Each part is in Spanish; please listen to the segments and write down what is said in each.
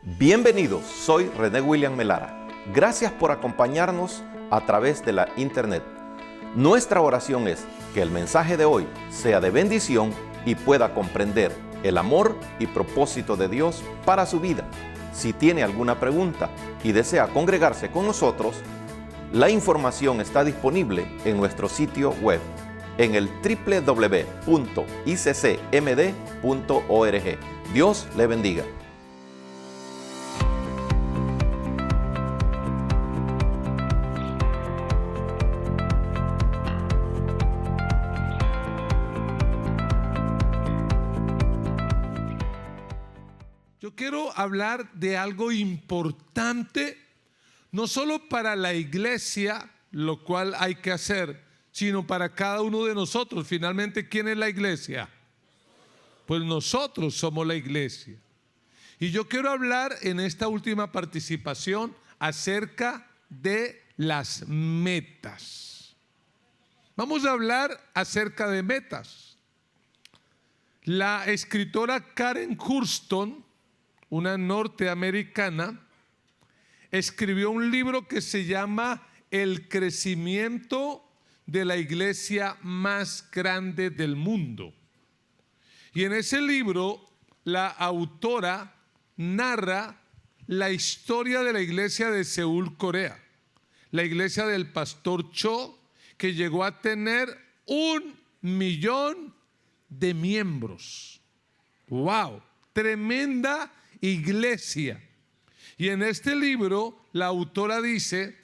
Bienvenidos, soy René William Melara. Gracias por acompañarnos a través de la internet. Nuestra oración es que el mensaje de hoy sea de bendición y pueda comprender el amor y propósito de Dios para su vida. Si tiene alguna pregunta y desea congregarse con nosotros, la información está disponible en nuestro sitio web en el www.iccmd.org. Dios le bendiga. Yo quiero hablar de algo importante, no solo para la iglesia, lo cual hay que hacer, sino para cada uno de nosotros. Finalmente, ¿quién es la iglesia? Pues nosotros somos la iglesia. Y yo quiero hablar en esta última participación acerca de las metas. Vamos a hablar acerca de metas. La escritora Karen Hurston, una norteamericana, escribió un libro que se llama El crecimiento de la iglesia más grande del mundo. Y en ese libro la autora narra la historia de la iglesia de Seúl, Corea, la iglesia del pastor Cho, que llegó a tener 1 millón de miembros. ¡Wow! Tremenda iglesia. Y en este libro la autora dice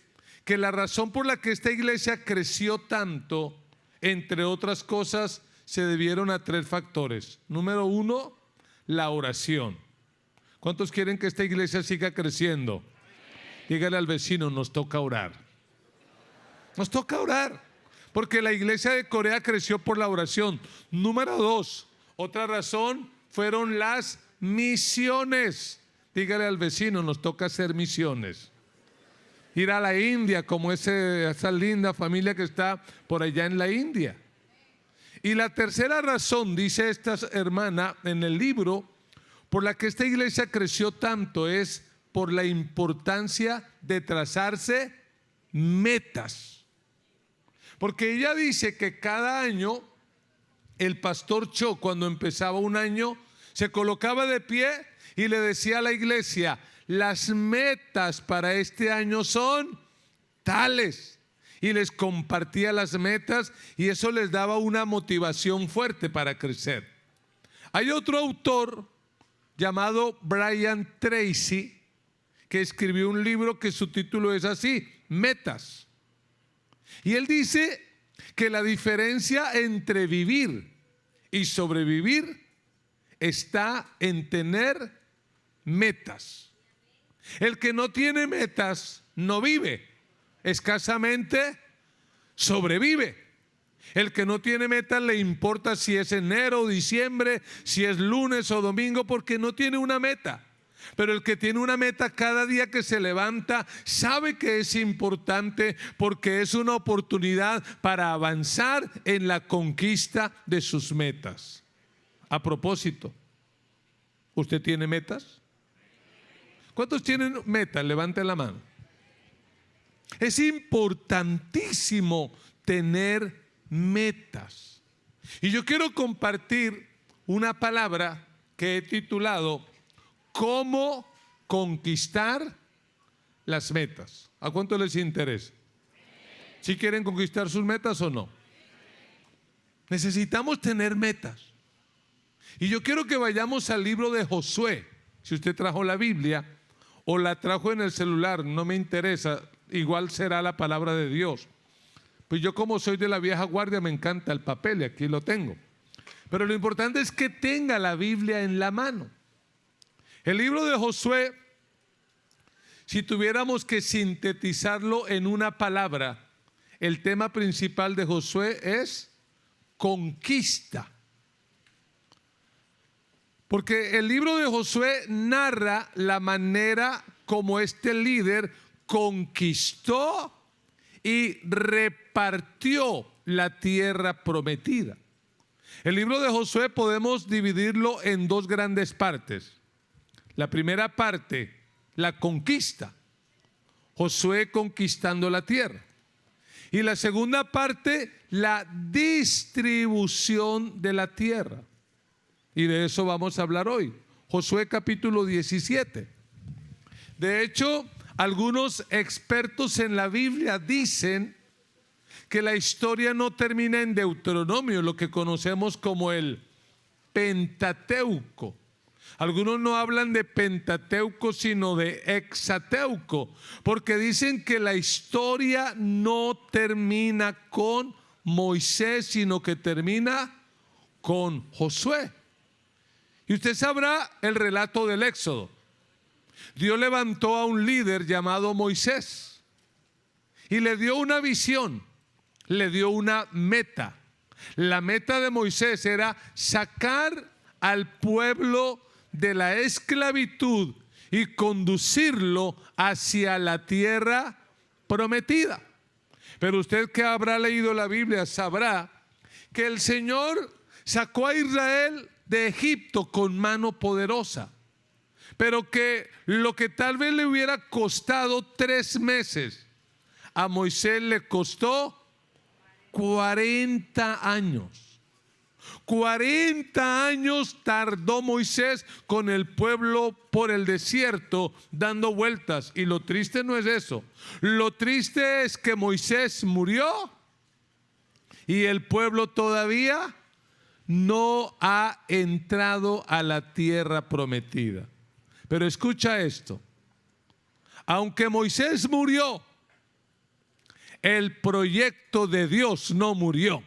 que la razón por la que esta iglesia creció tanto, entre otras cosas, se debieron a 3 factores. Número 1, la oración. ¿Cuántos quieren que esta iglesia siga creciendo? Dígale al vecino, nos toca orar. Nos toca orar, porque la iglesia de Corea creció por la oración. Número 2, otra razón fueron las misiones. Dígale al vecino, nos toca hacer misiones. Ir a la India, como esa linda familia que está por allá en la India. Y la tercera razón, dice esta hermana en el libro, por la que esta iglesia creció tanto es por la importancia de trazarse metas. Porque ella dice que cada año el pastor Cho, cuando empezaba un año, se colocaba de pie y le decía a la iglesia: las metas para este año son tales. Y les compartía las metas y eso les daba una motivación fuerte para crecer. Hay otro autor llamado Brian Tracy que escribió un libro que su título es así: Metas. Y él dice que la diferencia entre vivir y sobrevivir está en tener metas. El que no tiene metas no vive, escasamente sobrevive. El que no tiene metas le importa si es enero o diciembre, si es lunes o domingo, porque no tiene una meta. Pero el que tiene una meta, cada día que se levanta sabe que es importante, porque es una oportunidad para avanzar en la conquista de sus metas. A propósito, ¿usted tiene metas? ¿Cuántos tienen metas? Levanten la mano. Es importantísimo tener metas. Y yo quiero compartir una palabra que he titulado ¿Cómo conquistar las metas? ¿A cuánto les interesa? ¿Si quieren conquistar sus metas o no? Necesitamos tener metas. Y yo quiero que vayamos al libro de Josué. Si usted trajo la Biblia o la trajo en el celular, no me interesa, igual será la palabra de Dios. Pues yo, como soy de la vieja guardia, me encanta el papel y aquí lo tengo. Pero lo importante es que tenga la Biblia en la mano. El libro de Josué, si tuviéramos que sintetizarlo en una palabra, el tema principal de Josué es conquista. Porque el libro de Josué narra la manera como este líder conquistó y repartió la tierra prometida. El libro de Josué podemos dividirlo en 2 grandes partes. La primera parte, la conquista. Josué conquistando la tierra. Y la segunda parte, la distribución de la tierra. Y de eso vamos a hablar hoy. Josué capítulo 17. De hecho, algunos expertos en la Biblia dicen que la historia no termina en Deuteronomio, lo que conocemos como el Pentateuco. Algunos no hablan de Pentateuco, sino de Hexateuco, porque dicen que la historia no termina con Moisés, sino que termina con Josué. Y usted sabrá el relato del Éxodo. Dios levantó a un líder llamado Moisés y le dio una visión, le dio una meta. La meta de Moisés era sacar al pueblo de la esclavitud y conducirlo hacia la tierra prometida. Pero usted que habrá leído la Biblia sabrá que el Señor sacó a Israel de Egipto con mano poderosa, pero que lo que tal vez le hubiera costado 3 meses, a Moisés le costó 40 años. 40 años tardó Moisés con el pueblo por el desierto dando vueltas. Y lo triste no es eso. Lo triste es que Moisés murió y el pueblo todavía no ha entrado a la tierra prometida. Pero escucha esto. Aunque Moisés murió, el proyecto de Dios no murió.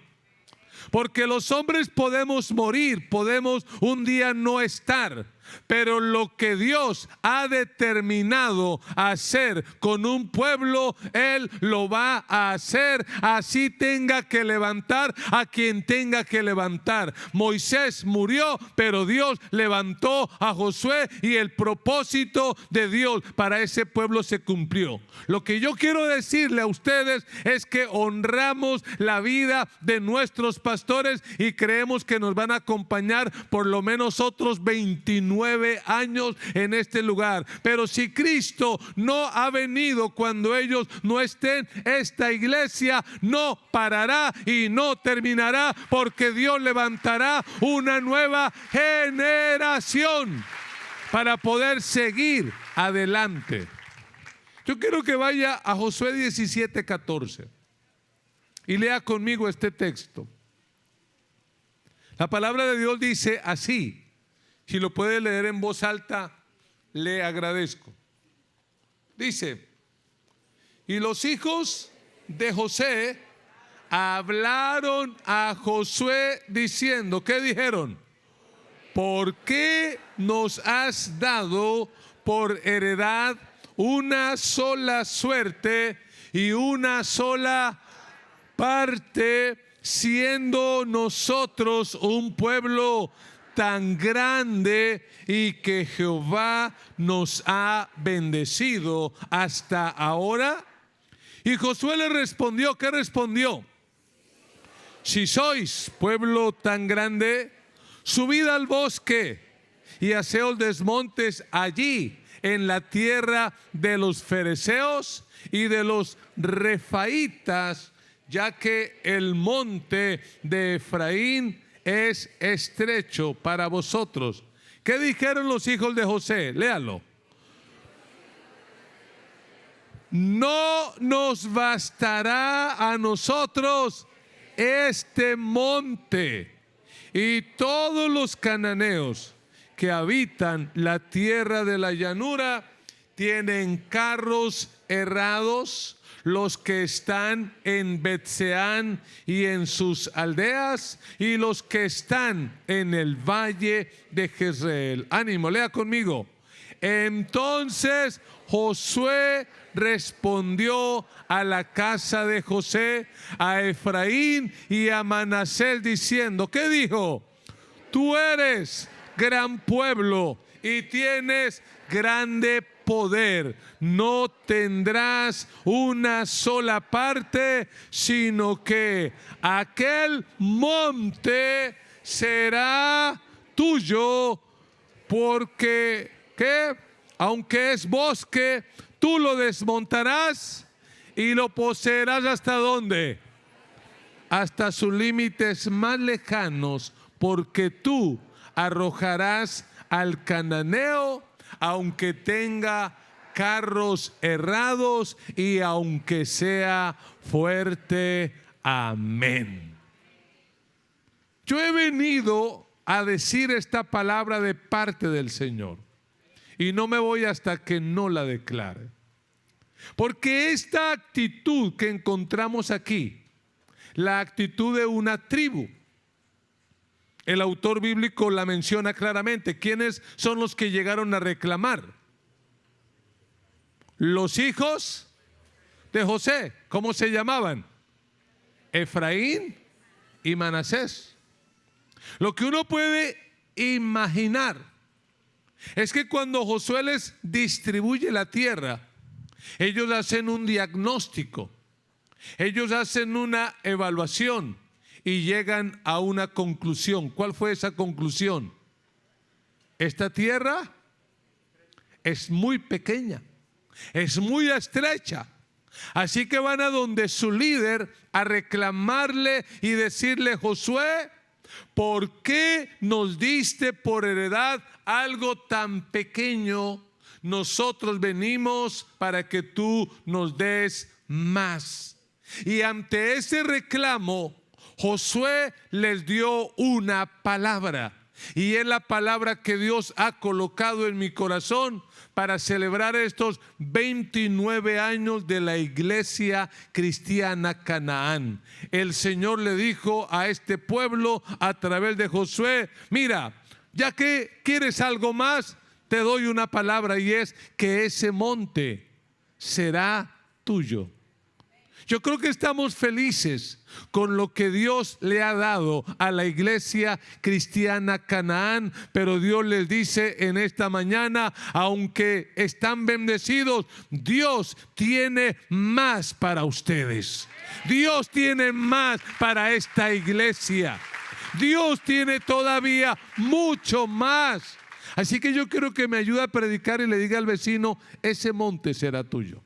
Porque los hombres podemos morir, podemos un día no estar, pero lo que Dios ha determinado hacer con un pueblo, Él lo va a hacer, así tenga que levantar a quien tenga que levantar. Moisés murió, pero Dios levantó a Josué y el propósito de Dios para ese pueblo se cumplió. Lo que yo quiero decirle a ustedes es que honramos la vida de nuestros pastores y creemos que nos van a acompañar por lo menos otros 29 años en este lugar. Pero si Cristo no ha venido cuando ellos no estén, esta iglesia no parará y no terminará, porque Dios levantará una nueva generación para poder seguir adelante. Yo quiero que vaya a Josué 17:14 y lea conmigo este texto. La palabra de Dios dice así. Si lo puede leer en voz alta, le agradezco. Dice: y los hijos de José hablaron a Josué diciendo, ¿qué dijeron? ¿Por qué nos has dado por heredad una sola suerte y una sola parte, siendo nosotros un pueblo tan grande y que Jehová nos ha bendecido hasta ahora? Y Josué le respondió, ¿qué respondió? Si sois pueblo tan grande, subid al bosque y haceos desmontes allí en la tierra de los fereceos y de los refaitas, ya que el monte de Efraín es estrecho para vosotros. ¿Qué dijeron los hijos de José? Léalo. No nos bastará a nosotros este monte, y todos los cananeos que habitan la tierra de la llanura tienen carros herrados, los que están en Bet-Seán y en sus aldeas, y los que están en el valle de Jezreel. Ánimo, lea conmigo. Entonces Josué respondió a la casa de José, a Efraín y a Manasés, diciendo, ¿qué dijo? Tú eres gran pueblo y tienes grande poder. No tendrás una sola parte, sino que aquel monte será tuyo, porque que aunque es bosque, tú lo desmontarás y lo poseerás ¿hasta dónde? Hasta sus límites más lejanos, porque tú arrojarás al cananeo, aunque tenga carros errados y aunque sea fuerte. Amén. Yo he venido a decir esta palabra de parte del Señor y no me voy hasta que no la declare. Porque esta actitud que encontramos aquí, la actitud de una tribu, el autor bíblico la menciona claramente. ¿Quiénes son los que llegaron a reclamar? Los hijos de José. ¿Cómo se llamaban? Efraín y Manasés. Lo que uno puede imaginar es que cuando Josué les distribuye la tierra, ellos hacen un diagnóstico, ellos hacen una evaluación y llegan a una conclusión. ¿Cuál fue esa conclusión? Esta tierra es muy pequeña, es muy estrecha. Así que van a donde su líder a reclamarle y decirle: Josué, ¿por qué nos diste por heredad algo tan pequeño? Nosotros venimos para que tú nos des más. Y ante ese reclamo, Josué les dio una palabra, y es la palabra que Dios ha colocado en mi corazón para celebrar estos 29 años de la iglesia cristiana Canaán. El Señor le dijo a este pueblo a través de Josué: mira, ya que quieres algo más, te doy una palabra, y es que ese monte será tuyo. Yo creo que estamos felices con lo que Dios le ha dado a la iglesia cristiana Canaán, pero Dios les dice en esta mañana: aunque están bendecidos, Dios tiene más para ustedes. Dios tiene más para esta iglesia. Dios tiene todavía mucho más. Así que yo quiero que me ayude a predicar y le diga al vecino: ese monte será tuyo.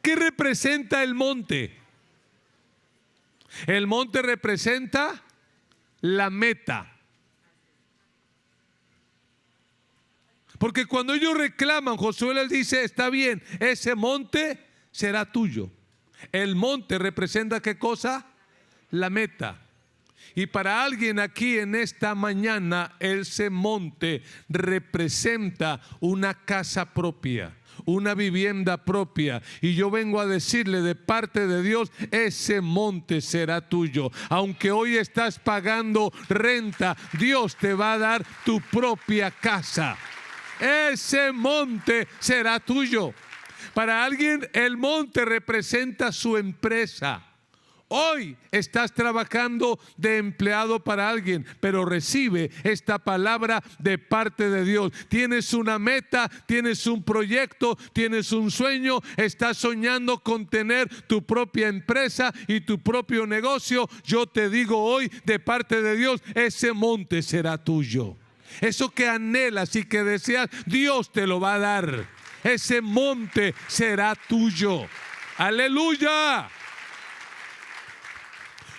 ¿Qué representa el monte? El monte representa la meta. Porque cuando ellos reclaman, Josué les dice: está bien, ese monte será tuyo. El monte representa ¿qué cosa? La meta. Y para alguien aquí en esta mañana, ese monte representa una casa propia, una vivienda propia. Y yo vengo a decirle de parte de Dios: ese monte será tuyo. Aunque hoy estás pagando renta, Dios te va a dar tu propia casa. Ese monte será tuyo. Para alguien el monte representa su empresa. Hoy estás trabajando de empleado para alguien, pero recibe esta palabra de parte de Dios. Tienes una meta, tienes un proyecto, tienes un sueño, estás soñando con tener tu propia empresa y tu propio negocio. Yo te digo hoy de parte de Dios: ese monte será tuyo. Eso que anhelas y que deseas, Dios te lo va a dar. Ese monte será tuyo. ¡Aleluya!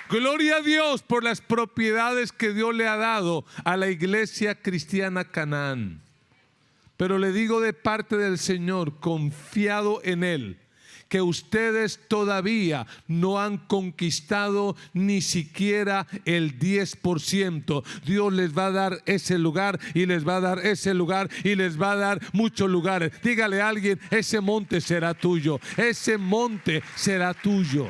Gloria a Dios por las propiedades que Dios le ha dado a la iglesia cristiana Canaán. Pero le digo de parte del Señor, confiado en Él, que ustedes todavía no han conquistado ni siquiera el 10%. Dios les va a dar ese lugar, y les va a dar ese lugar, y les va a dar muchos lugares. Dígale a alguien: ese monte será tuyo. Ese monte será tuyo.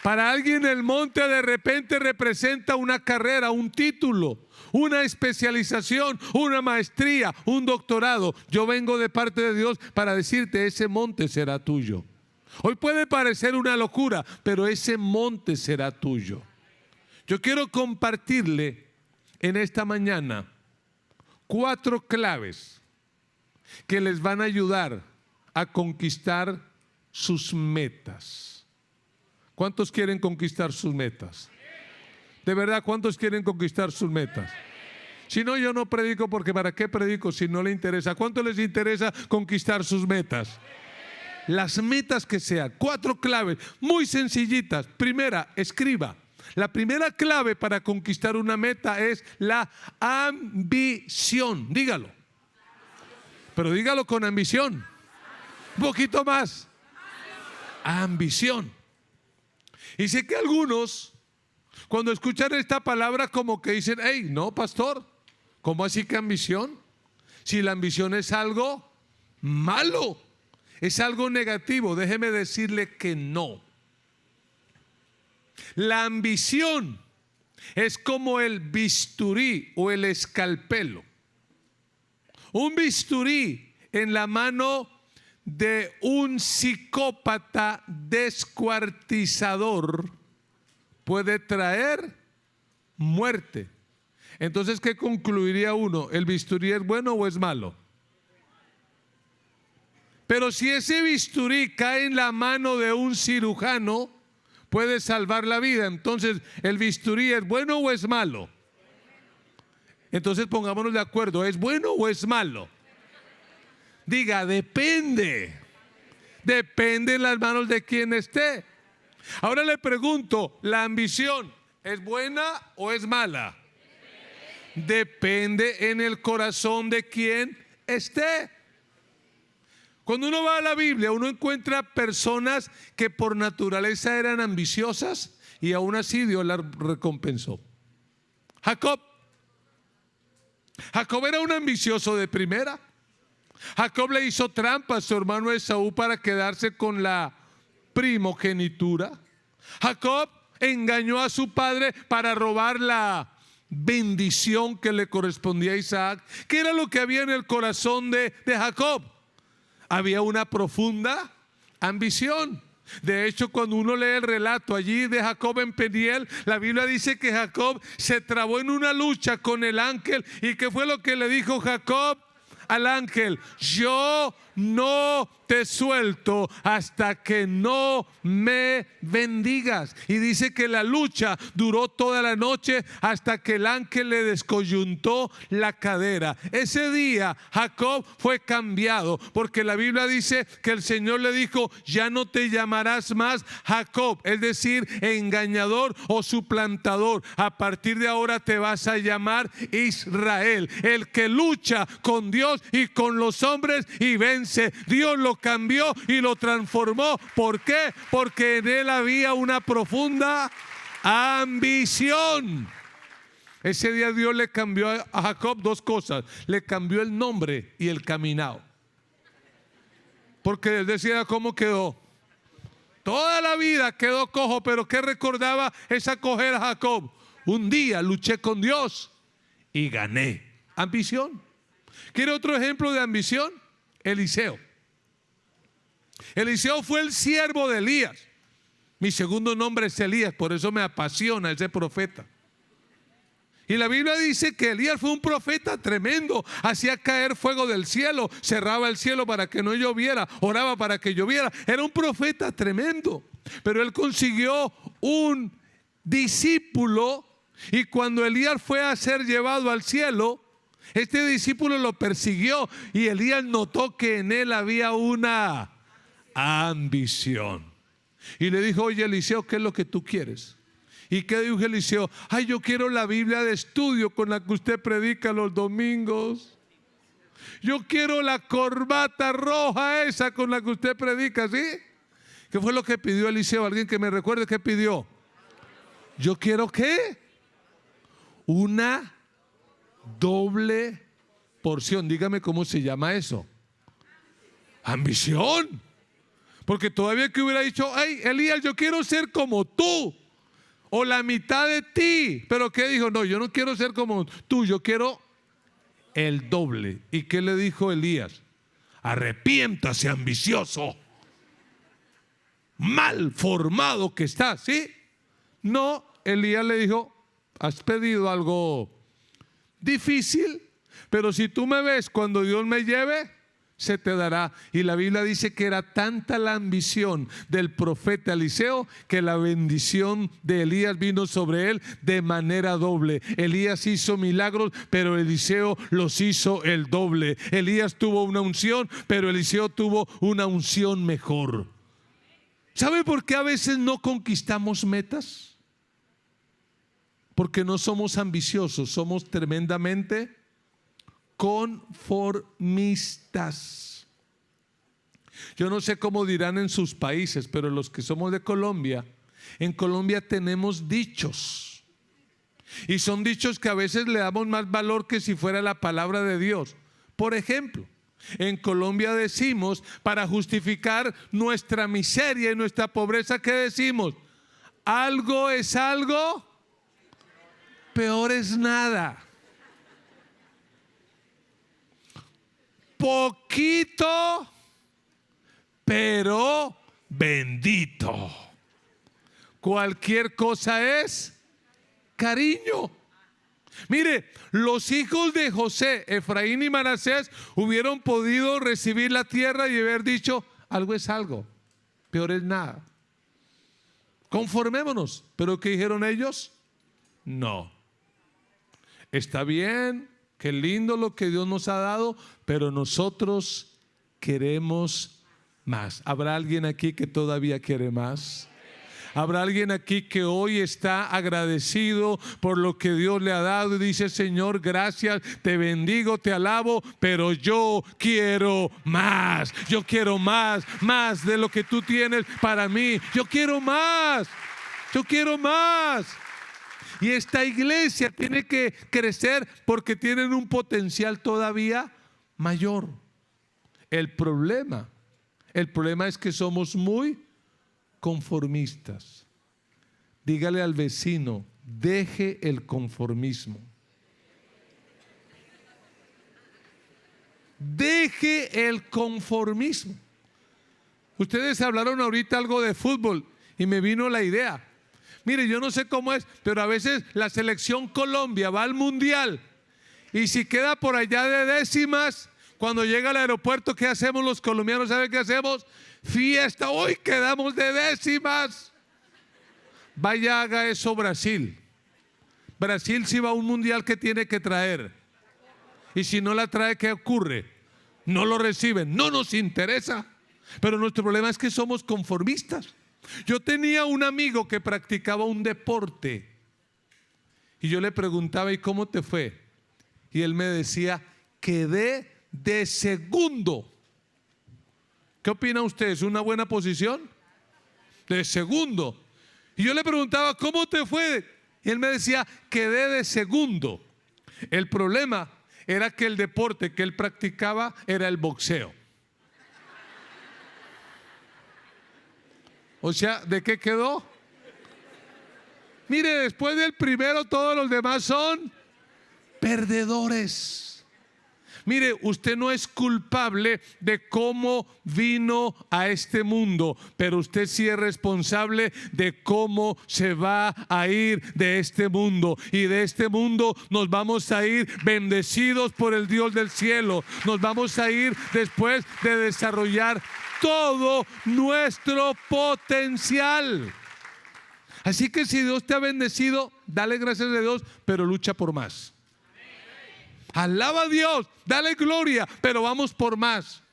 Para alguien el monte de repente representa una carrera, un título, una especialización, una maestría, un doctorado. Yo vengo de parte de Dios para decirte: ese monte será tuyo. Hoy puede parecer una locura, pero ese monte será tuyo. Yo quiero compartirle en esta mañana 4 claves que les van a ayudar a conquistar sus metas. ¿Cuántos quieren conquistar sus metas? De verdad, ¿cuántos quieren conquistar sus metas? Si no, yo no predico, porque ¿para qué predico si no le interesa? ¿Cuánto les interesa conquistar sus metas? Las metas que sean. 4 claves muy sencillitas. Primera, escriba. La primera clave para conquistar una meta es la ambición. Dígalo. Pero dígalo con ambición. Un poquito más. Ambición. Y sé que algunos, cuando escuchan esta palabra, como que dicen: hey, no, pastor, ¿cómo así que ambición? Si la ambición es algo malo, es algo negativo. Déjeme decirle que no. La ambición es como el bisturí o el escalpelo. Un bisturí en la mano de un psicópata descuartizador puede traer muerte. Entonces, ¿qué concluiría uno? ¿El bisturí es bueno o es malo? Pero si ese bisturí cae en la mano de un cirujano, puede salvar la vida. Entonces, ¿el bisturí es bueno o es malo? Entonces, pongámonos de acuerdo, ¿es bueno o es malo? Diga, depende. Depende en las manos de quien esté. Ahora le pregunto, ¿la ambición es buena o es mala? Depende en el corazón de quien esté. Cuando uno va a la Biblia, uno encuentra personas que por naturaleza eran ambiciosas y aún así Dios las recompensó. Jacob era un ambicioso de primera. Jacob le hizo trampa a su hermano Esaú para quedarse con la primogenitura. Jacob engañó a su padre para robar la bendición que le correspondía a Isaac. ¿Qué era lo que había en el corazón de Jacob? Había una profunda ambición. De hecho, cuando uno lee el relato allí de Jacob en Peniel, la Biblia dice que Jacob se trabó en una lucha con el ángel. ¿Y qué fue lo que le dijo Jacob al ángel? Yo no te suelto hasta que no me bendigas. Y dice que la lucha duró toda la noche hasta que el ángel le descoyuntó la cadera. Ese día Jacob fue cambiado, porque la Biblia dice que el Señor le dijo: ya no te llamarás más Jacob, es decir, engañador o suplantador. A partir de ahora te vas a llamar Israel, el que lucha con Dios y con los hombres y vence. Dios lo cambió y lo transformó. ¿Por qué? Porque en él había una profunda ambición. Ese día Dios le cambió a Jacob 2 cosas: le cambió el nombre y el caminado. Porque él decía: ¿cómo quedó? Toda la vida quedó cojo. Pero ¿qué recordaba esa cojera Jacob? Un día luché con Dios y gané. Ambición. ¿Quiere otro ejemplo de ambición? Eliseo. Eliseo fue el siervo de Elías. Mi segundo nombre es Elías, por eso me apasiona ese profeta. Y la Biblia dice que Elías fue un profeta tremendo. Hacía caer fuego del cielo, cerraba el cielo para que no lloviera, oraba para que lloviera. Era un profeta tremendo. Pero él consiguió un discípulo, y cuando Elías fue a ser llevado al cielo, este discípulo lo persiguió, y Elías notó que en él había una ambición. Y le dijo: oye, Eliseo, ¿qué es lo que tú quieres? ¿Y qué dijo Eliseo? Ay, yo quiero la Biblia de estudio con la que usted predica los domingos. Yo quiero la corbata roja esa con la que usted predica, ¿sí? ¿Qué fue lo que pidió Eliseo? Alguien que me recuerde qué pidió. Yo quiero, ¿qué? Una doble porción. Dígame cómo se llama eso. Ambición. Porque todavía que hubiera dicho: hey, Elías, yo quiero ser como tú, o la mitad de ti. Pero ¿qué dijo? No, yo no quiero ser como tú, yo quiero el doble. ¿Y qué le dijo Elías? Arrepiéntase, ambicioso, mal formado que estás, ¿sí? No, Elías le dijo: has pedido algo difícil, pero si tú me ves cuando Dios me lleve, se te dará. Y la Biblia dice que era tanta la ambición del profeta Eliseo que la bendición de Elías vino sobre él de manera doble. Elías hizo milagros, pero Eliseo los hizo el doble. Elías tuvo una unción, pero Eliseo tuvo una unción mejor. ¿Sabe por qué a veces no conquistamos metas? Porque no somos ambiciosos, somos tremendamente conformistas. Yo no sé cómo dirán en sus países, pero los que somos de Colombia, en Colombia tenemos dichos. Y son dichos que a veces le damos más valor que si fuera la palabra de Dios. Por ejemplo, en Colombia decimos, para justificar nuestra miseria y nuestra pobreza, ¿qué decimos? Algo es algo, peor es nada. Poquito, pero bendito. Cualquier cosa es cariño. Mire, los hijos de José, Efraín y Manasés, hubieran podido recibir la tierra y haber dicho, algo es algo, peor es nada. Conformémonos. ¿Pero qué dijeron ellos? No. Está bien, qué lindo lo que Dios nos ha dado, pero nosotros queremos más. ¿Habrá alguien aquí que todavía quiere más? ¿Habrá alguien aquí que hoy está agradecido por lo que Dios le ha dado y dice, Señor, gracias, te bendigo, te alabo, pero yo quiero más? Yo quiero más de lo que tú tienes para mí. Yo quiero más. Y esta iglesia tiene que crecer porque tienen un potencial todavía mayor. El problema es que somos muy conformistas. Dígale al vecino, deje el conformismo. Deje el conformismo. Ustedes hablaron ahorita algo de fútbol y me vino la idea. Mire, yo no sé cómo es, pero a veces la selección Colombia va al mundial y si queda por allá de décimas, cuando llega al aeropuerto, ¿qué hacemos los colombianos? ¿Saben qué hacemos? Fiesta, hoy quedamos de décimas. Vaya, haga eso Brasil. Brasil si va a un mundial, ¿qué tiene que traer? Y si no la trae, ¿qué ocurre? No lo reciben, no nos interesa. Pero nuestro problema es que somos conformistas. Yo tenía un amigo que practicaba un deporte y yo le preguntaba, ¿y cómo te fue? Y él me decía, quedé de segundo. ¿Qué opina usted? ¿Es una buena posición? De segundo. Y yo le preguntaba, ¿cómo te fue? Y él me decía, quedé de segundo. El problema era que el deporte que él practicaba era el boxeo. O sea, ¿de qué quedó? Mire, después del primero todos los demás son perdedores. Mire, usted no es culpable de cómo vino a este mundo, pero usted sí es responsable de cómo se va a ir de este mundo. Y de este mundo nos vamos a ir bendecidos por el Dios del cielo. Nos vamos a ir después de desarrollar todo nuestro potencial. Así que si Dios te ha bendecido, dale gracias a Dios, pero lucha por más. Alaba a Dios, dale gloria, pero vamos por más.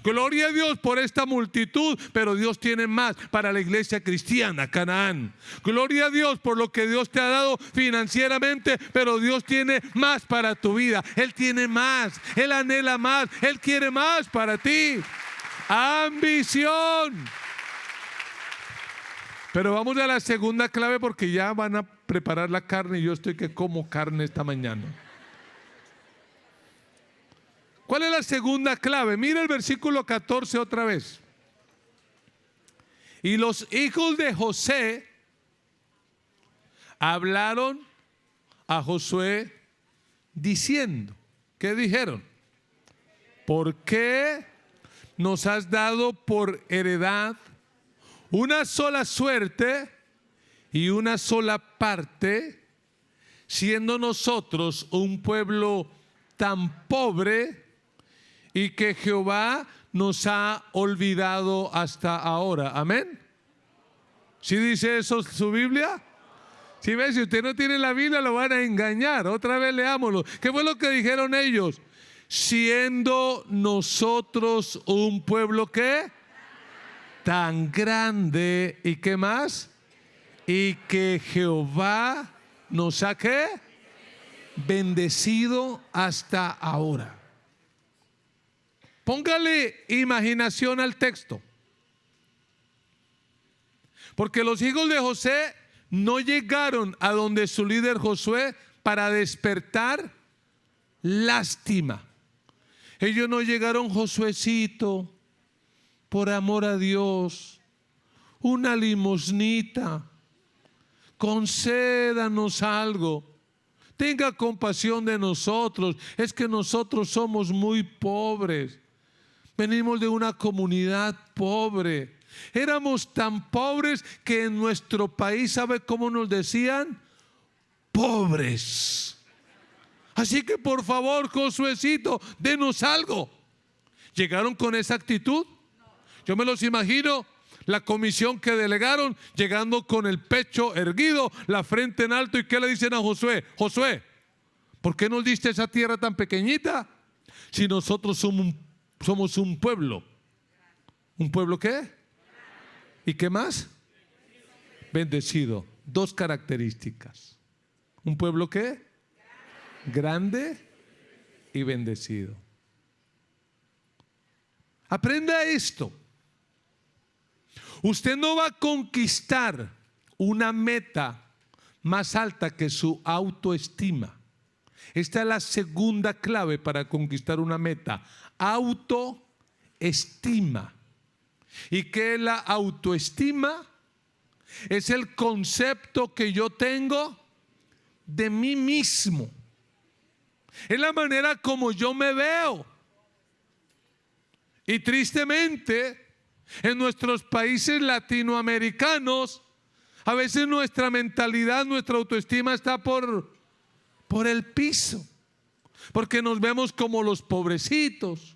Gloria a Dios por esta multitud, pero Dios tiene más para la iglesia cristiana, Canaán. Gloria a Dios por lo que Dios te ha dado financieramente, pero Dios tiene más para tu vida. Él tiene más, Él anhela más, Él quiere más para ti. Ambición. Pero vamos a la segunda clave porque ya van a preparar la carne y yo estoy que como carne esta mañana. ¿Cuál es la segunda clave? Mira el versículo 14 otra vez. Y los hijos de José hablaron a Josué diciendo, ¿qué dijeron? ¿Por qué nos has dado por heredad una sola suerte y una sola parte, siendo nosotros un pueblo tan pobre y que Jehová nos ha olvidado hasta ahora. Amén. ¿Sí dice eso su Biblia? Si ve, si usted no tiene la Biblia, lo van a engañar. Otra vez leámoslo. ¿Qué fue lo que dijeron ellos? Siendo nosotros un pueblo, ¿qué? Tan grande. ¿Y qué más? Y que Jehová nos ha, ¿qué? Bendecido hasta ahora. Póngale imaginación al texto. Porque los hijos de José no llegaron a donde su líder Josué para despertar lástima. Ellos no llegaron: Josuecito, por amor a Dios, una limosnita, concédanos algo, tenga compasión de nosotros, es que nosotros somos muy pobres, venimos de una comunidad pobre. Éramos tan pobres que en nuestro país, ¿sabe cómo nos decían? Pobres. Así que por favor, Josuecito, denos algo. ¿Llegaron con esa actitud? Yo me los imagino, la comisión que delegaron, llegando con el pecho erguido, la frente en alto, ¿y qué le dicen a Josué? Josué, ¿por qué nos diste esa tierra tan pequeñita? Si nosotros somos un pueblo. ¿Un pueblo qué? ¿Y qué más? Bendecido. Dos características. ¿Un pueblo qué? Grande y bendecido. Aprenda esto. Usted no va a conquistar una meta más alta que su autoestima. Esta es la segunda clave para conquistar una meta: autoestima. ¿Y qué es la autoestima? Es el concepto que yo tengo de mí mismo. Es la manera como yo me veo. Y tristemente, en nuestros países latinoamericanos, a veces nuestra mentalidad, nuestra autoestima está por el piso. Porque nos vemos como los pobrecitos,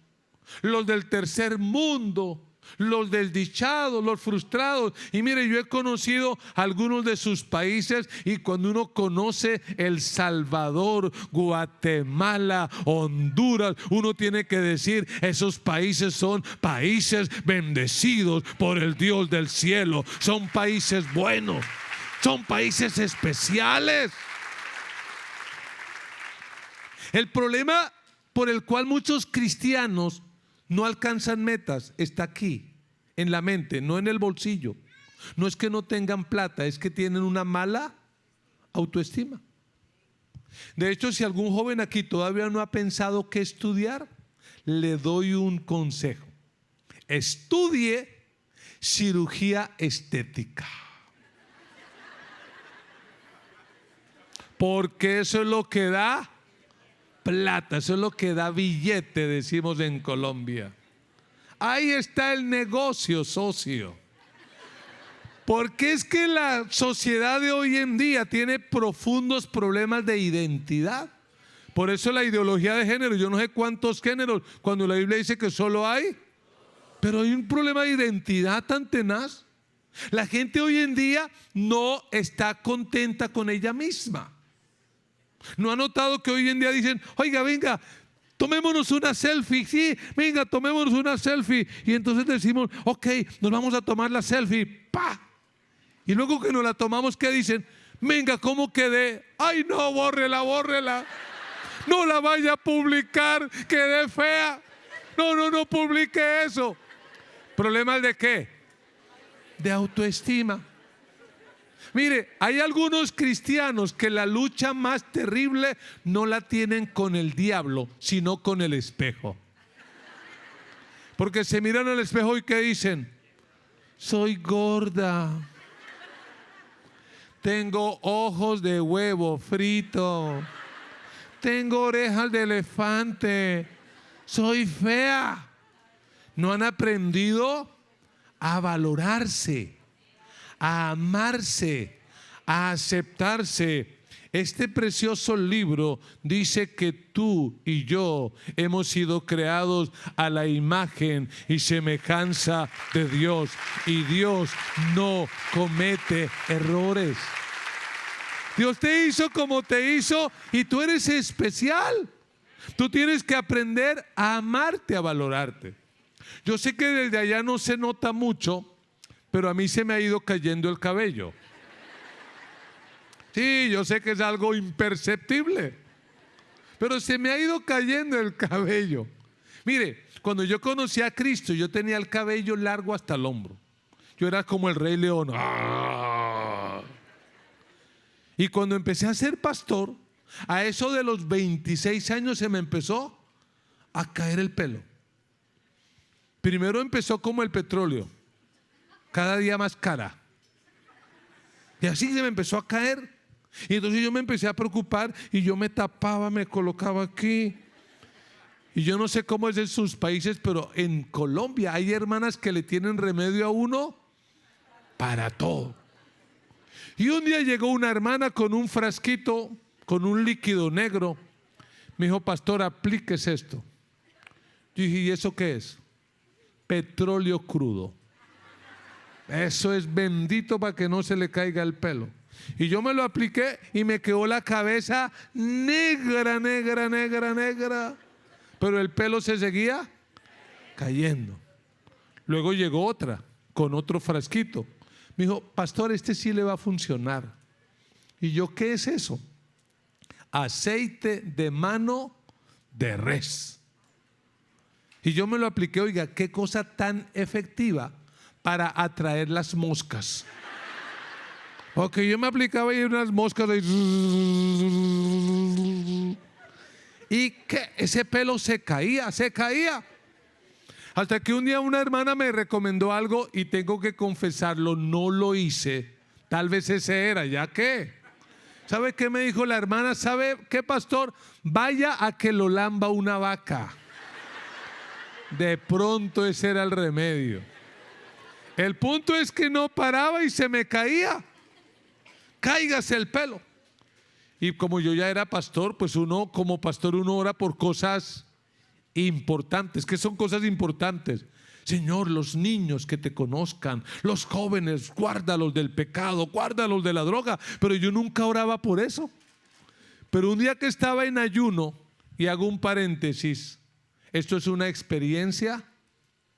los del tercer mundo, los desdichados, los frustrados. Y mire, yo he conocido algunos de sus países, y cuando uno conoce El Salvador, Guatemala, Honduras, uno tiene que decir: esos países son países bendecidos por el Dios del cielo, son países buenos, son países especiales. El problema por el cual muchos cristianos no alcanzan metas está aquí, en la mente, no en el bolsillo. No es que no tengan plata, es que tienen una mala autoestima. De hecho, si algún joven aquí todavía no ha pensado qué estudiar, le doy un consejo: estudie cirugía estética. Porque eso es lo que da plata, eso es lo que da billete, decimos en Colombia. Ahí está el negocio, socio. Porque es que la sociedad de hoy en día tiene profundos problemas de identidad. Por eso la ideología de género, yo no sé cuántos géneros, cuando la Biblia dice que solo hay, pero hay un problema de identidad tan tenaz. La gente hoy en día no está contenta con ella misma. ¿No ha notado que hoy en día dicen: oiga, venga, tomémonos una selfie? Sí, venga, tomémonos una selfie. Y entonces decimos: ok, nos vamos a tomar la selfie. ¡Pah! Y luego que nos la tomamos, ¿qué dicen? Venga, ¿cómo quedé? Ay, no, bórrela, bórrela. No la vaya a publicar, quedé fea. No publique eso. ¿Problemas de qué? De autoestima. Mire, hay algunos cristianos que la lucha más terrible no la tienen con el diablo, sino con el espejo. Porque se miran al espejo y ¿qué dicen? Soy gorda, tengo ojos de huevo frito, tengo orejas de elefante, soy fea. No han aprendido a valorarse, a amarse, a aceptarse. Este precioso libro dice que tú y yo hemos sido creados a la imagen y semejanza de Dios. Y Dios no comete errores. Dios te hizo como te hizo y tú eres especial. Tú tienes que aprender a amarte, a valorarte. Yo sé que desde allá no se nota mucho, pero a mí se me ha ido cayendo el cabello. Sí, yo sé que es algo imperceptible, pero se me ha ido cayendo el cabello. Mire, cuando yo conocí a Cristo, yo tenía el cabello largo hasta el hombro. Yo era como el Rey León. ¡Ah! Y cuando empecé a ser pastor, a eso de los 26 años se me empezó a caer el pelo. Primero empezó como el petróleo, cada día más cara. Y así se me empezó a caer. Y entonces yo me empecé a preocupar y yo me tapaba, me colocaba aquí. Y yo no sé cómo es en sus países, pero en Colombia hay hermanas que le tienen remedio a uno para todo. Y un día llegó una hermana con un frasquito, con un líquido negro. Me dijo, pastor, aplíquese esto. Yo dije, ¿y eso qué es? Petróleo crudo. Eso es bendito para que no se le caiga el pelo. Y yo me lo apliqué y me quedó la cabeza negra, negra, negra, negra. Pero el pelo se seguía cayendo. Luego llegó otra con otro frasquito. Me dijo, pastor, este sí le va a funcionar. Y yo, ¿qué es eso? Aceite de mano de res. Y yo me lo apliqué, oiga, qué cosa tan efectiva para atraer las moscas. Porque yo me aplicaba ahí unas moscas y que ese pelo se caía. Hasta que un día una hermana me recomendó algo y tengo que confesarlo, no lo hice. Tal vez ese era, ¿ya qué? ¿Sabe qué me dijo la hermana? ¿Sabe qué, pastor? Vaya a que lo lamba una vaca. De pronto ese era el remedio. El punto es que no paraba y se me caía. Cáigase el pelo. Y como yo ya era pastor, pues uno como pastor uno ora por cosas importantes. ¿Qué son cosas importantes? Señor, los niños que te conozcan, los jóvenes, guárdalos del pecado, guárdalos de la droga. Pero yo nunca oraba por eso. Pero un día que estaba en ayuno, y hago un paréntesis, esto es una experiencia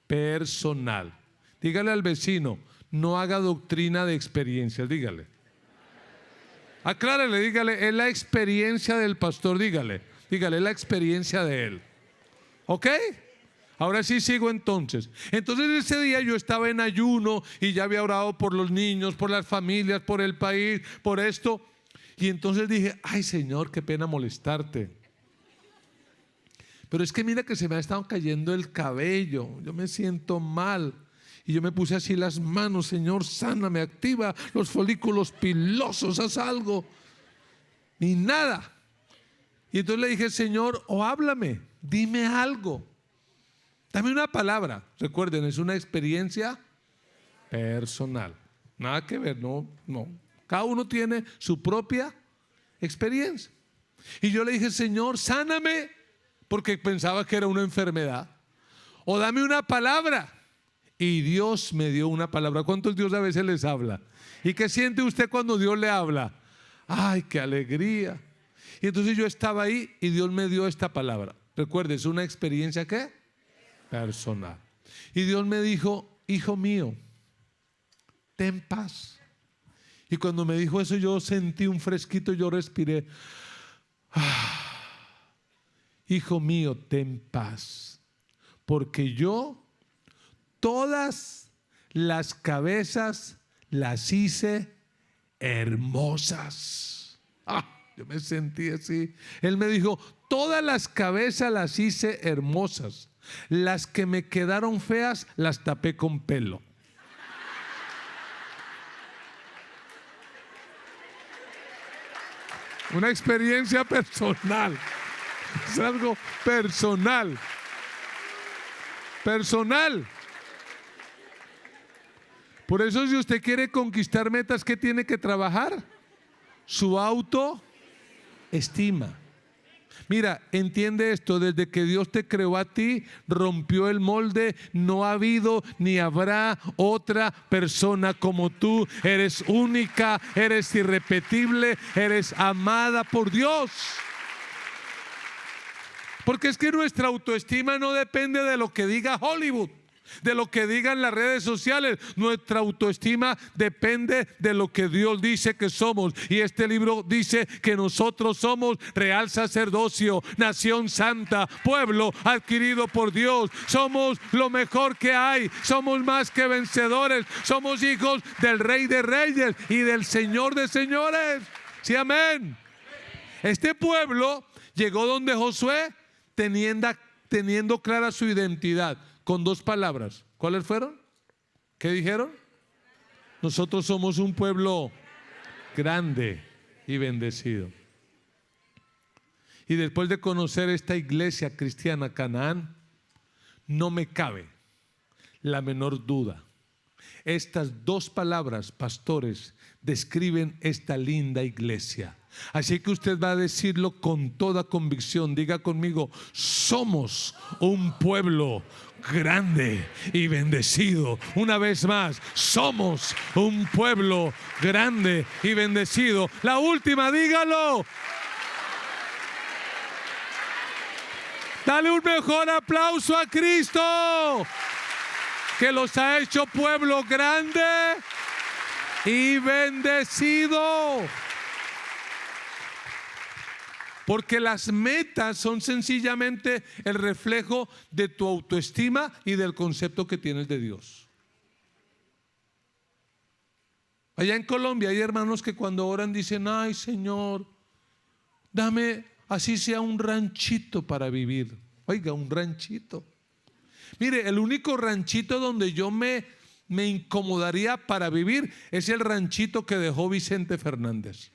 personal. Dígale al vecino, no haga doctrina de experiencias, dígale. Aclárele, dígale, es la experiencia del pastor, dígale, es la experiencia de él. ¿Ok? Ahora sí sigo entonces. Entonces ese día yo estaba en ayuno y ya había orado por los niños, por las familias, por el país, por esto. Y entonces dije, ay Señor, qué pena molestarte. Pero es que mira que se me ha estado cayendo el cabello, yo me siento mal. Y yo me puse así las manos, Señor, sáname, activa los folículos pilosos, haz algo. Ni nada. Y entonces le dije, Señor, o háblame, dime algo. Dame una palabra. Recuerden, es una experiencia personal. Nada que ver, no. Cada uno tiene su propia experiencia. Y yo le dije, Señor, sáname, porque pensaba que era una enfermedad. O dame una palabra. Y Dios me dio una palabra. ¿Cuántos Dios a veces les habla? ¿Y qué siente usted cuando Dios le habla? ¡Ay, qué alegría! Y entonces yo estaba ahí y Dios me dio esta palabra. Recuerde, es una experiencia ¿qué? Personal. Y Dios me dijo, hijo mío, ten paz. Y cuando me dijo eso yo sentí un fresquito, yo respiré. Hijo mío, ten paz. Porque yo todas las cabezas las hice hermosas. Yo me sentí así. Él me dijo, todas las cabezas las hice hermosas. Las que me quedaron feas las tapé con pelo. Una experiencia personal. Es algo personal. Personal. Por eso si usted quiere conquistar metas, ¿qué tiene que trabajar? Su autoestima. estima. Mira, entiende esto, desde que Dios te creó a ti, rompió el molde, no ha habido ni habrá otra persona como tú. Eres única, eres irrepetible, eres amada por Dios. Porque es que nuestra autoestima no depende de lo que diga Hollywood, de lo que digan las redes sociales. Nuestra autoestima depende de lo que Dios dice que somos. Y este libro dice que nosotros somos real sacerdocio, nación santa, pueblo adquirido por Dios. Somos lo mejor que hay. Somos más que vencedores. Somos hijos del Rey de Reyes y del Señor de Señores. Sí, amén. Este pueblo llegó donde Josué teniendo clara su identidad. Con dos palabras. ¿Cuáles fueron? ¿Qué dijeron? Nosotros somos un pueblo grande y bendecido. Y después de conocer esta iglesia cristiana Canaán, no me cabe la menor duda. Estas dos palabras, pastores, describen esta linda iglesia. Así que usted va a decirlo con toda convicción. Diga conmigo: somos un pueblo grande y bendecido. Una vez más, somos un pueblo grande y bendecido. La última, dígalo. Dale un mejor aplauso a Cristo, que los ha hecho pueblo grande y bendecido. Porque las metas son sencillamente el reflejo de tu autoestima y del concepto que tienes de Dios. Allá en Colombia hay hermanos que cuando oran dicen: ay, Señor, dame así sea un ranchito para vivir. Oiga, un ranchito. Mire, el único ranchito donde yo me incomodaría para vivir es el ranchito que dejó Vicente Fernández.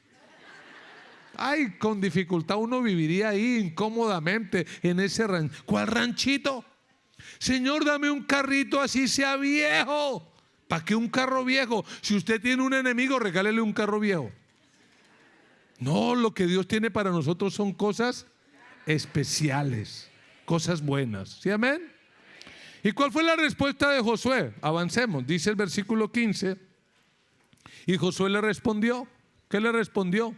Ay, con dificultad uno viviría ahí incómodamente en ese rancho. ¿Cuál ranchito? Señor, dame un carrito así sea viejo. ¿Para qué un carro viejo? Si usted tiene un enemigo, regálele un carro viejo. No, lo que Dios tiene para nosotros son cosas especiales, cosas buenas. ¿Sí, amén? ¿Y cuál fue la respuesta de Josué? Avancemos, dice el versículo 15. Y Josué le respondió. ¿Qué le respondió?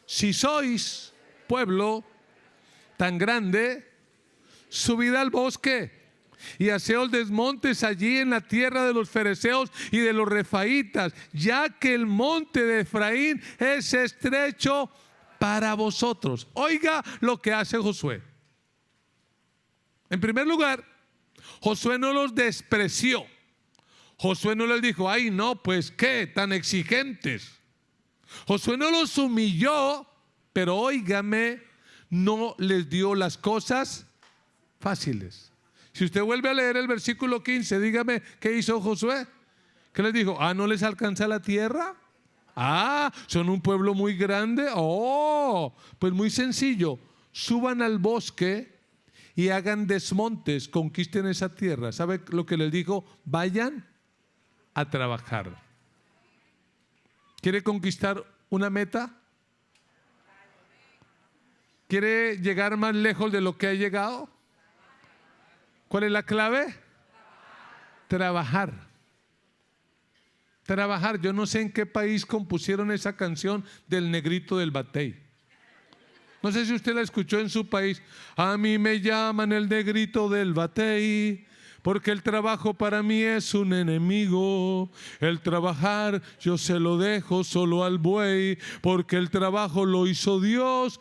Si sois pueblo tan grande, subid al bosque y haceos desmontes allí en la tierra de los fereceos y de los refaitas, ya que el monte de Efraín es estrecho para vosotros. Oiga lo que hace Josué. En primer lugar, Josué no los despreció. Josué no les dijo: ay, no, pues qué tan exigentes. Josué no los humilló, pero óigame, no les dio las cosas fáciles. Si usted vuelve a leer el versículo 15, dígame qué hizo Josué. ¿Qué les dijo? Ah, ¿no les alcanza la tierra? Ah, son un pueblo muy grande. Oh, pues muy sencillo. Suban al bosque y hagan desmontes, conquisten esa tierra. ¿Sabe lo que les dijo? Vayan a trabajar. ¿Quiere conquistar una meta? ¿Quiere llegar más lejos de lo que ha llegado? ¿Cuál es la clave? Trabajar. Trabajar. Yo no sé en qué país compusieron esa canción del negrito del batey. No sé si usted la escuchó en su país. A mí me llaman el negrito del batey, porque el trabajo para mí es un enemigo. El trabajar yo se lo dejo solo al buey, porque el trabajo lo hizo Dios.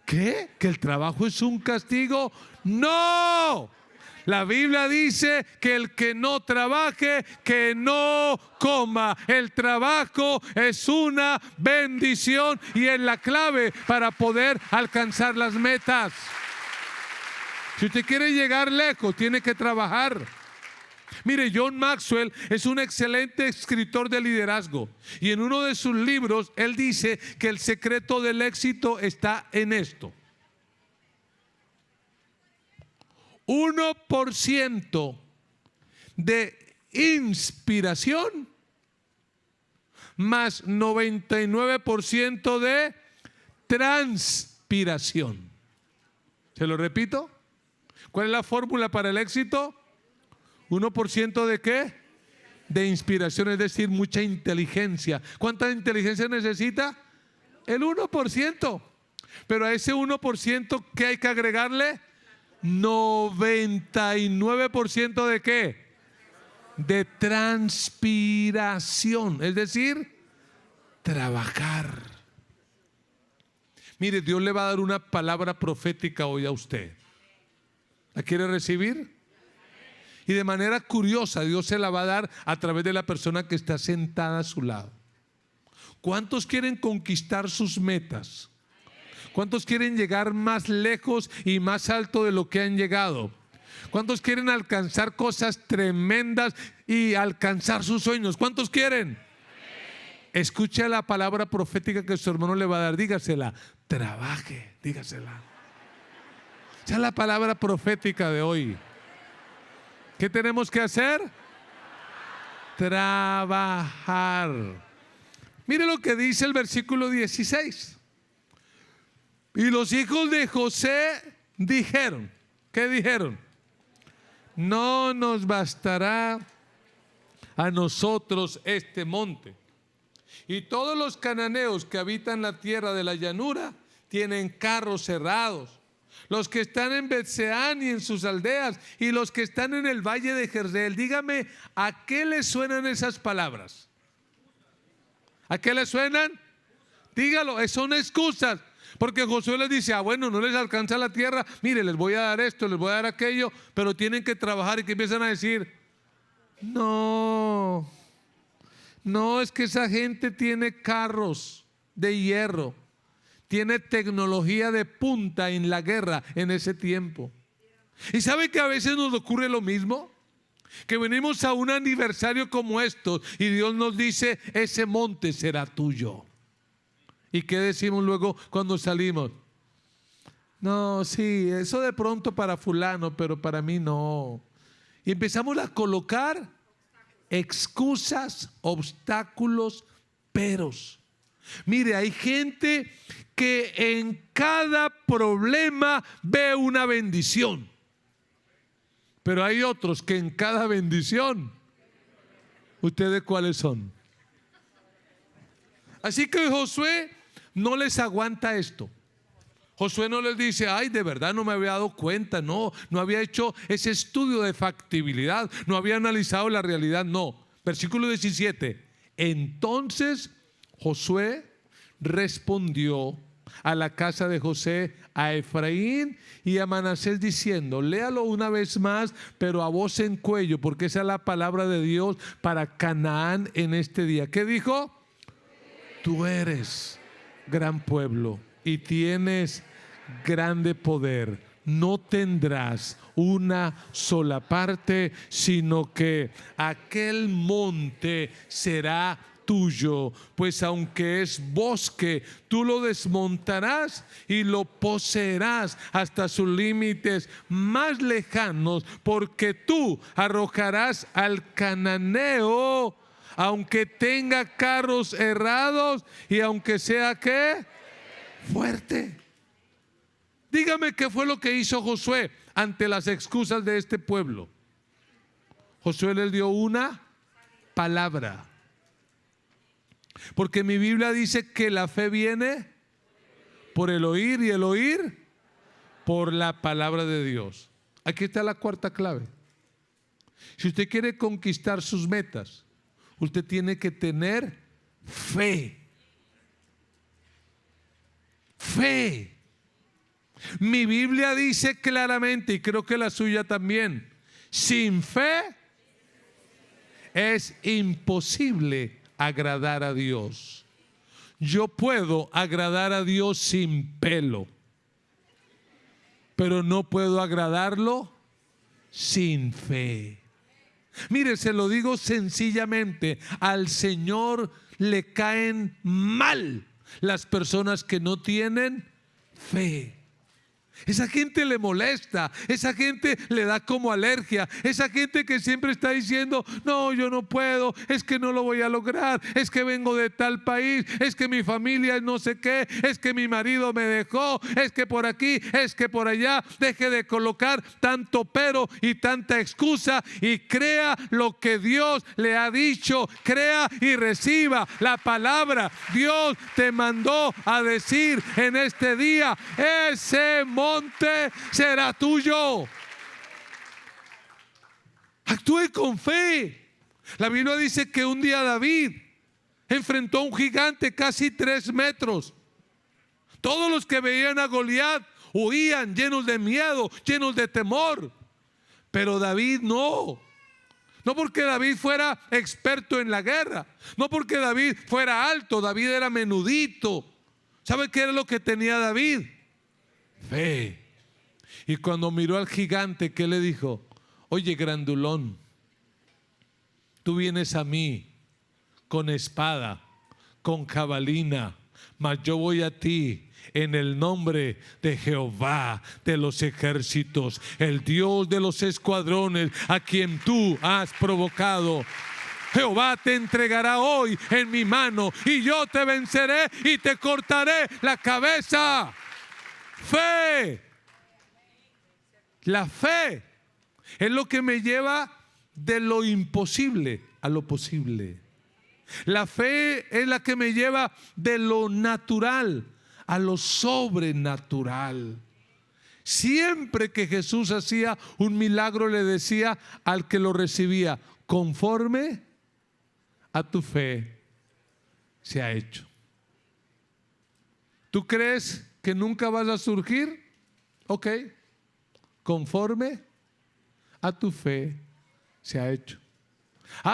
¿Qué? ¿Que el trabajo es un castigo? ¡No! La Biblia dice que el que no trabaje, que no coma. El trabajo es una bendición y es la clave para poder alcanzar las metas. Si usted quiere llegar lejos, tiene que trabajar. Mire, John Maxwell es un excelente escritor de liderazgo. Y en uno de sus libros, él dice que el secreto del éxito está en esto: 1% de inspiración más 99% de transpiración. ¿Se lo repito? ¿Cuál es la fórmula para el éxito? 1% ¿de qué? De inspiración, es decir, mucha inteligencia. ¿Cuánta inteligencia necesita? El 1%. Pero a ese 1%, ¿qué hay que agregarle? 99% ¿de qué? De transpiración, es decir, trabajar. Mire, Dios le va a dar una palabra profética hoy a usted. ¿La quiere recibir? Y de manera curiosa, Dios se la va a dar a través de la persona que está sentada a su lado. ¿Cuántos quieren conquistar sus metas? ¿Cuántos quieren llegar más lejos y más alto de lo que han llegado? ¿Cuántos quieren alcanzar cosas tremendas y alcanzar sus sueños? ¿Cuántos quieren? Escuche la palabra profética que su hermano le va a dar. Dígasela. Trabaje, dígasela. Esa es la palabra profética de hoy. ¿Qué tenemos que hacer? Trabajar. Mire lo que dice el versículo 16. Y los hijos de José dijeron, ¿qué dijeron? No nos bastará a nosotros este monte. Y todos los cananeos que habitan la tierra de la llanura tienen carros cerrados. Los que están en Betseán y en sus aldeas, y los que están en el valle de Jezreel. Dígame, ¿a qué les suenan esas palabras? ¿A qué les suenan? Dígalo, son excusas. Porque Josué les dice, bueno, no les alcanza la tierra, mire, les voy a dar esto, les voy a dar aquello, pero tienen que trabajar. Y que empiezan a decir, no, es que esa gente tiene carros de hierro, tiene tecnología de punta en la guerra en ese tiempo. ¿Y sabe que a veces nos ocurre lo mismo? Que venimos a un aniversario como estos y Dios nos dice, ese monte será tuyo. ¿Y qué decimos luego cuando salimos? No, sí, eso de pronto para fulano, pero para mí no. Y empezamos a colocar excusas, obstáculos, peros. Mire, hay gente que en cada problema ve una bendición. Pero hay otros que en cada bendición, ¿ustedes cuáles son? Así que Josué no les aguanta esto. Josué no les dice, ay, de verdad no me había dado cuenta, no había hecho ese estudio de factibilidad, no había analizado la realidad, no. Versículo 17. Entonces Josué respondió a la casa de José, a Efraín y a Manasés diciendo, léalo una vez más, pero a voz en cuello, porque esa es la palabra de Dios para Canaán en este día. ¿Qué dijo? Tú eres gran pueblo y tienes grande poder. No tendrás una sola parte, sino que aquel monte será tuyo, pues aunque es bosque, tú lo desmontarás y lo poseerás hasta sus límites más lejanos, porque tú arrojarás al cananeo, aunque tenga carros errados y aunque sea ¿qué? Fuerte. Dígame qué fue lo que hizo Josué ante las excusas de este pueblo. Josué les dio una palabra. Porque mi Biblia dice que la fe viene por el oír y el oír por la palabra de Dios. Aquí está la cuarta clave. Si usted quiere conquistar sus metas, usted tiene que tener fe. Fe. Mi Biblia dice claramente, y creo que la suya también, sin fe es imposible agradar a Dios. Yo puedo agradar a Dios sin pelo, pero no puedo agradarlo sin fe. Mire, se lo digo sencillamente, al Señor le caen mal las personas que no tienen fe. Esa gente le molesta, esa gente le da como alergia, esa gente que siempre está diciendo, no, yo no puedo, es que no lo voy a lograr, es que vengo de tal país, es que mi familia es no sé qué, es que mi marido me dejó, es que por aquí, es que por allá. Deje de colocar tanto pero y tanta excusa y crea lo que Dios le ha dicho, crea y reciba la palabra. Dios te mandó a decir en este día, ese monte será tuyo. Actúe con fe. La Biblia dice que un día David enfrentó a un gigante casi 3 metros. Todos los que veían a Goliat huían llenos de miedo, llenos de temor. Pero David no. No porque David fuera experto en la guerra, no porque David fuera alto, David era menudito. ¿Sabe qué era lo que tenía David? Fe. Y cuando miró al gigante, ¿qué le dijo? Oye, grandulón, tú vienes a mí con espada, con jabalina, mas yo voy a ti en el nombre de Jehová de los ejércitos, el Dios de los escuadrones, a quien tú has provocado. Jehová te entregará hoy en mi mano y yo te venceré y te cortaré la cabeza. Fe. La fe es lo que me lleva de lo imposible a lo posible. La fe es la que me lleva de lo natural a lo sobrenatural. Siempre que Jesús hacía un milagro, le decía al que lo recibía, conforme a tu fe se ha hecho. ¿Tú crees que nunca vas a surgir? Ok, conforme a tu fe se ha hecho.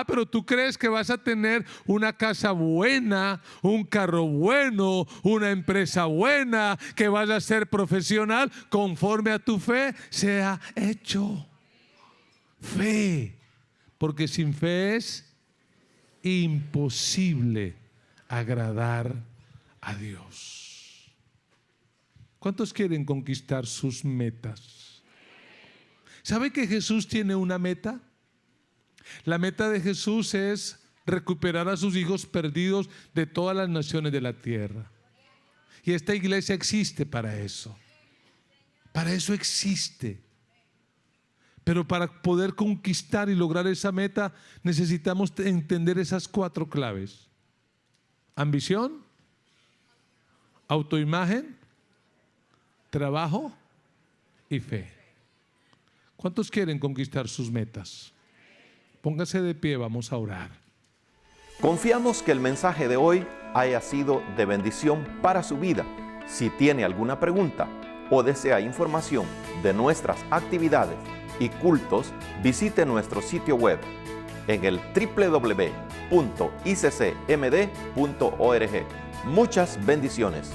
Pero tú crees que vas a tener una casa buena, un carro bueno, una empresa buena, que vas a ser profesional, conforme a tu fe se ha hecho. Fe, porque sin fe es imposible agradar a Dios. ¿Cuántos quieren conquistar sus metas? ¿Sabe que Jesús tiene una meta? La meta de Jesús es recuperar a sus hijos perdidos de todas las naciones de la tierra. Y esta iglesia existe para eso. Para eso existe. Pero para poder conquistar y lograr esa meta necesitamos entender esas 4 claves: ambición, autoimagen, trabajo y fe. ¿Cuántos quieren conquistar sus metas? Póngase de pie, vamos a orar. Confiamos que el mensaje de hoy haya sido de bendición para su vida. Si tiene alguna pregunta o desea información de nuestras actividades y cultos, visite nuestro sitio web en el www.iccmd.org. Muchas bendiciones.